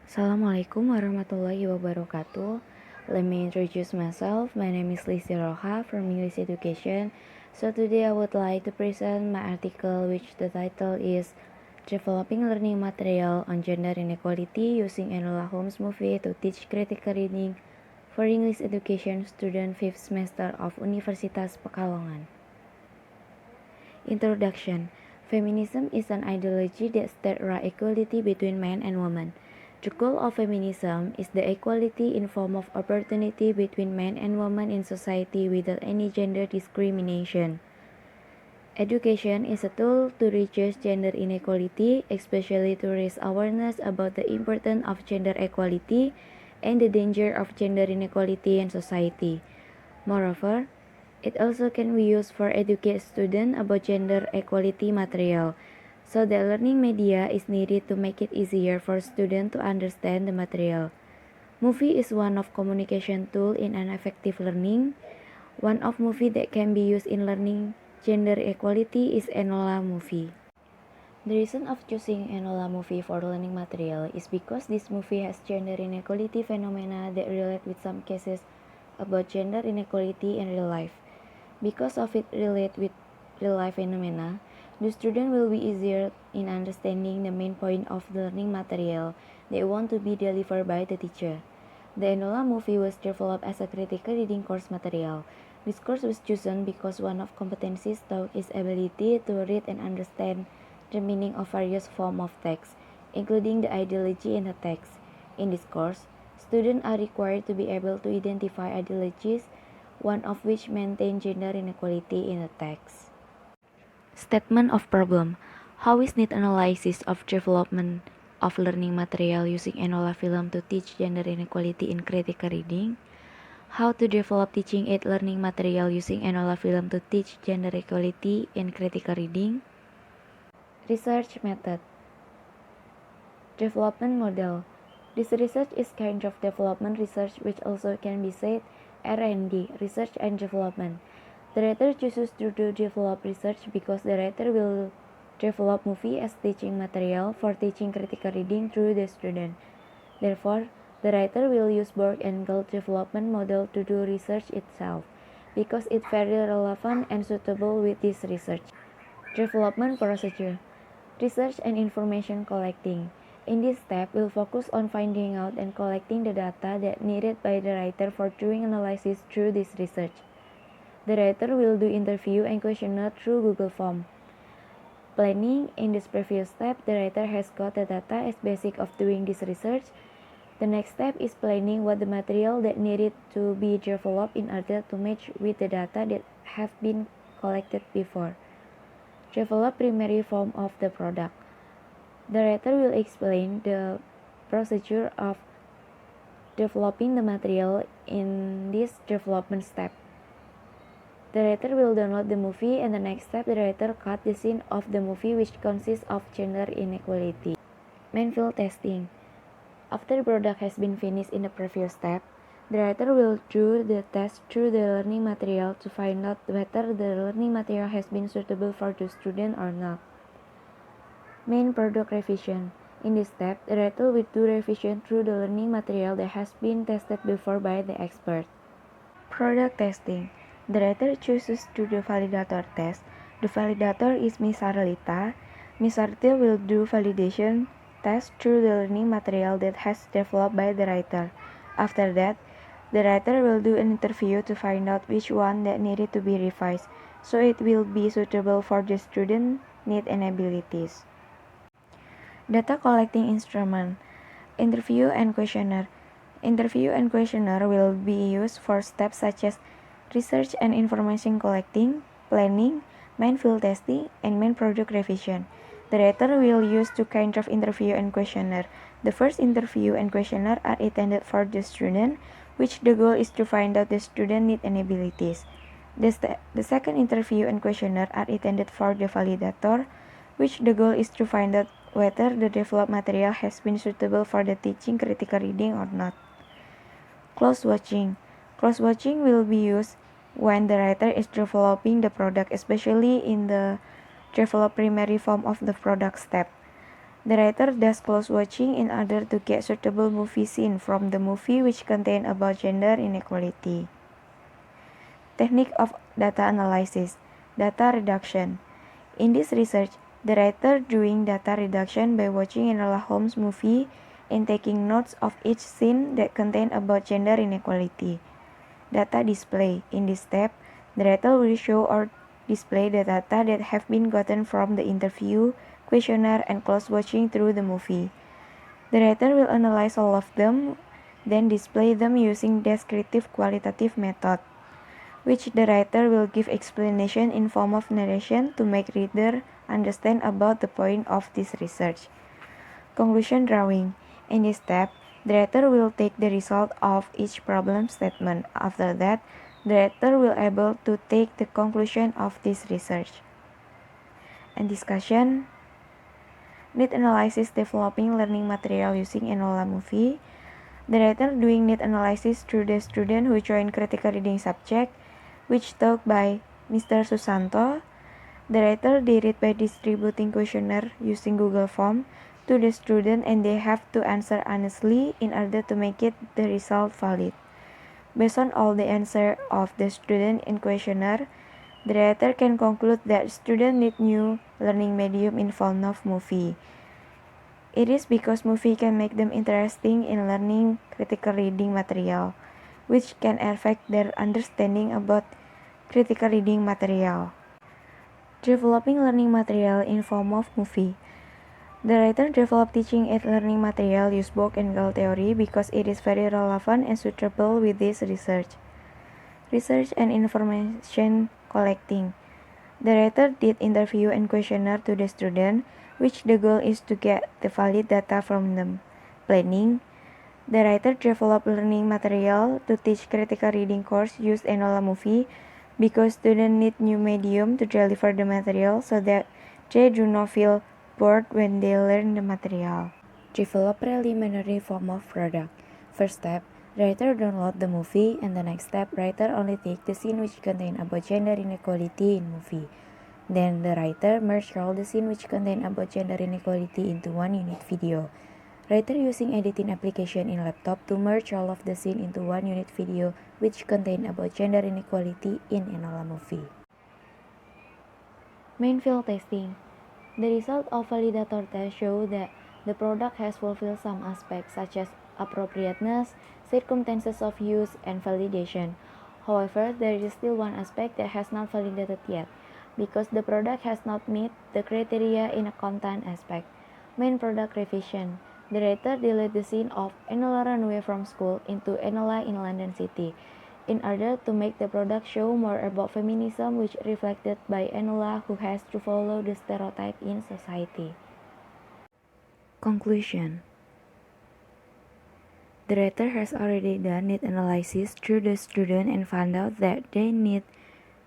Assalamualaikum warahmatullahi wabarakatuh. Let me introduce myself. My name is Lizzie Roha from English Education. So today I would like to present my article which the title is Developing Learning Material on Gender Inequality using Enola Holmes movie to teach critical reading for English Education student 5th semester of Universitas Pekalongan. Introduction. Feminism is an ideology that states right equality between men and women. The goal of feminism is the equality in form of opportunity between men and women in society without any gender discrimination. Education is a tool to reduce gender inequality, especially to raise awareness about the importance of gender equality and the danger of gender inequality in society. Moreover, it also can be used for educate students about gender equality material. So the learning media is needed to make it easier for students to understand the material. Movie is one of communication tool in an effective learning. One of movie that can be used in learning gender equality is Enola movie. The reason of choosing Enola movie for learning material is because this movie has gender inequality phenomena that relate with some cases about gender inequality in real life. Because of it relate with real life phenomena, the student will be easier in understanding the main point of the learning material they want to be delivered by the teacher. The Enola movie was developed as a critical reading course material. This course was chosen because one of competencies taught is ability to read and understand the meaning of various forms of text, including the ideology in the text. In this course, students are required to be able to identify ideologies, one of which maintain gender inequality in the text. Statement of problem. How is need analysis of development of learning material using Enola film to teach gender inequality in critical reading? How to develop teaching aid learning material using Enola film to teach gender equality in critical reading? Research method. Development model. This research is kind of development research which also can be said R&D, research and development. The writer chooses to do develop research because the writer will develop movie as teaching material for teaching critical reading through the student. Therefore, the writer will use Borg and Galt development model to do research itself because it's very relevant and suitable with this research. Development procedure. Research and information collecting. In this step, we'll focus on finding out and collecting the data that needed by the writer for doing analysis through this research. The writer will do interview and questionnaire through Google Form. Planning. In this previous step, the writer has got the data as basic of doing this research. The next step is planning what the material that needed to be developed in order to match with the data that have been collected before. Develop primary form of the product. The writer will explain the procedure of developing the material in this development step. The writer will download the movie, and the next step the writer cut the scene of the movie which consists of gender inequality. Main field testing. After the product has been finished in the previous step, the writer will do the test through the learning material to find out whether the learning material has been suitable for the student or not. Main product revision. In this step, the writer will do revision through the learning material that has been tested before by the expert. Product testing. The writer chooses to do validator test. The validator is Miss Arlita. Miss Arlita will do validation test through the learning material that has developed by the writer. After that, the writer will do an interview to find out which one that needed to be revised, so it will be suitable for the student need and abilities. Data collecting instrument. Interview and questionnaire. Interview and questionnaire will be used for steps such as research and information collecting, planning, main field testing, and main product revision. The writer will use two kinds of interview and questionnaire. The first interview and questionnaire are intended for the student, which the goal is to find out the student need and abilities. The second interview and questionnaire are intended for the validator, which the goal is to find out whether the developed material has been suitable for the teaching critical reading or not. Close watching. Close watching will be used when the writer is developing the product, especially in the develop primary form of the product step. The writer does close watching in order to get suitable movie scene from the movie which contain about gender inequality. Technique of data analysis, data reduction. In this research, the writer doing data reduction by watching Enola Holmes movie and taking notes of each scene that contain about gender inequality. Data display. In this step, the writer will show or display the data that have been gotten from the interview, questionnaire, and close watching through the movie. The writer will analyze all of them, then display them using descriptive qualitative method, which the writer will give explanation in form of narration to make reader understand about the point of this research. Conclusion drawing. In this step, the writer will take the result of each problem statement. After that, the writer will able to take the conclusion of this research. And discussion. Need analysis developing learning material using Enola movie. The writer doing need analysis through the student who join critical reading subject, which taught by Mr. Susanto. The writer did it by distributing questionnaire using Google Form to the student, and they have to answer honestly in order to make it the result valid. Based on all the answer of the student in questionnaire, the writer can conclude that students need new learning medium in form of movie. It is because movie can make them interesting in learning critical reading material, which can affect their understanding about critical reading material. Developing learning material in form of movie. The writer developed teaching aid learning material use Borg and Gall theory because it is very relevant and suitable with this research. Research and information collecting. The writer did interview and questionnaire to the student, which the goal is to get the valid data from them. Planning. The writer developed learning material to teach critical reading course used Enola movie because students need new medium to deliver the material so that they do not feel bored when they learn the material. Develop preliminary form of product. First step, writer download the movie, and the next step, writer only take the scene which contain about gender inequality in movie. Then the writer merge all the scene which contain about gender inequality into one unit video. Writer using editing application in laptop to merge all of the scene into one unit video which contain about gender inequality in Enola movie. Main field testing. The result of validator test show that the product has fulfilled some aspects such as appropriateness, circumstances of use, and validation. However, there is still one aspect that has not validated yet, because the product has not met the criteria in a content aspect. Main product revision. The writer deleted the scene of Enola Runaway from School into Enola in London City, in order to make the product show more about feminism which reflected by Enola who has to follow the stereotype in society. Conclusion. The writer has already done need analysis through the student and found out that they need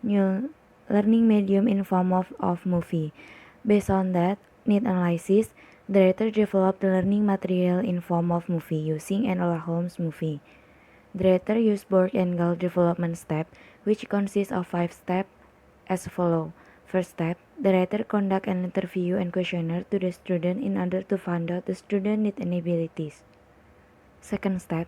new learning medium in form of movie. Based on that need analysis, the writer developed the learning material in form of movie using Enola Holmes movie. The writer used Borg and Gall development step, which consists of 5 steps as follows. First step, the writer conduct an interview and questionnaire to the student in order to find out the student needs and abilities. Second step,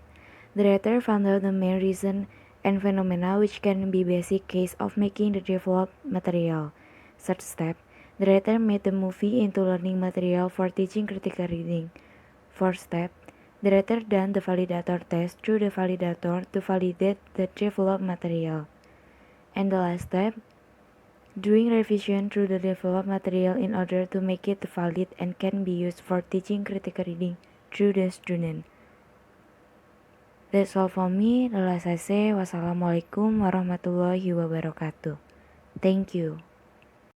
the writer found out the main reason and phenomena which can be basic case of making the developed material. Third step, the writer made the movie into learning material for teaching critical reading. Fourth step, the writer done the validator test through the validator to validate the developed material. And the last step, doing revision through the developed material in order to make it valid and can be used for teaching critical reading through the student. That's all for me. The last I say, wassalamualaikum warahmatullahi wabarakatuh. Thank you.